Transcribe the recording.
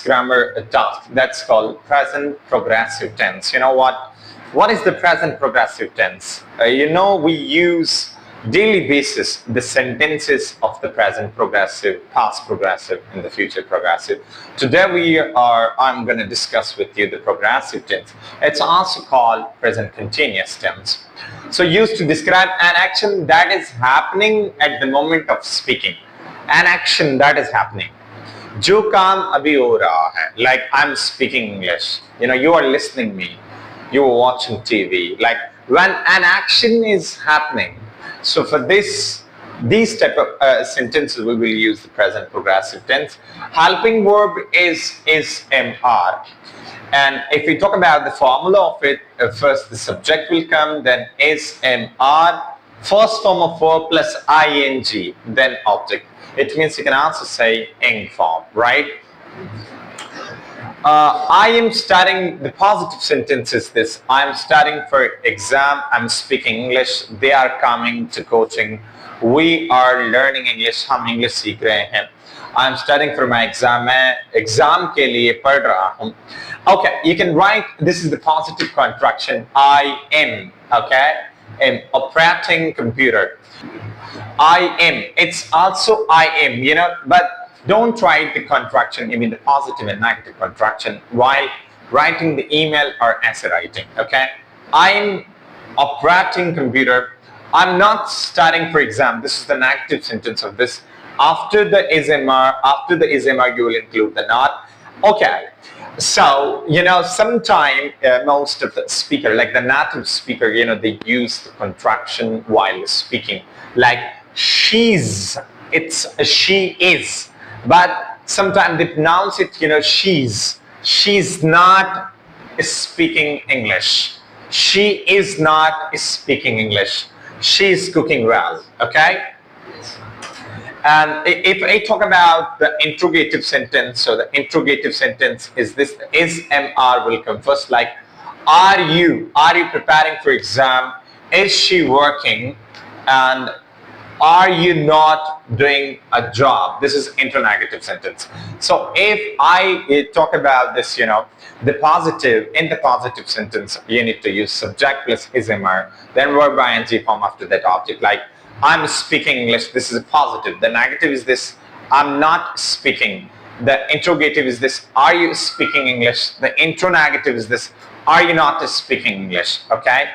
grammar task that's called present progressive tense. You know what? What is the present progressive tense? We use daily basis the sentences of the present progressive, past progressive, and the future progressive. Today I'm going to discuss with you the progressive tense. It's also called present continuous tense. So used to describe an action that is happening at the moment of speaking. An action that is happening. जो काम अभी हो रहा है, like I'm speaking English, you are listening me, you are watching TV, like when an action is happening. So for these type of sentences, we will use the present progressive tense. Helping verb is MR. And if we talk about the formula of it, first the subject will come, then is MR, first form of verb plus ing, then object. It means you can also say ing form, right? I am studying, the positive sentence is this: I am studying for exam, I'm speaking English, they are coming to coaching, we are learning English, हम English सीख रहे हैं. I am studying for my exam, मैं exam के लिए पढ़ रहा हूँ. Okay, you can write, this is the positive contraction, I am, okay? Am operating computer. I am, it's also I am, but don't write the contraction, the positive and negative contraction while writing the email or essay writing, okay? I'm operating computer. I'm not studying for exam. This is the negative sentence of this. After the ismr, you will include the not. Okay. So, sometime most of the speaker, like the native speaker, they use the contraction while speaking. Like she's, it's she is. But sometimes they pronounce it, she's not speaking English. She is not speaking English. She's cooking well, okay? And if I talk about the interrogative sentence, so the interrogative sentence is this: is MR will come first, like are you preparing for exam? Is she working? And are you not doing a job? This is interrogative sentence. So if I talk about this, the positive, in the positive sentence, you need to use subject plus ismr, then verb ing form after that object. Like I'm speaking English, this is a positive. The negative is this: I'm not speaking. The interrogative is this: are you speaking English? The interrogative is this: are you not speaking English? Okay.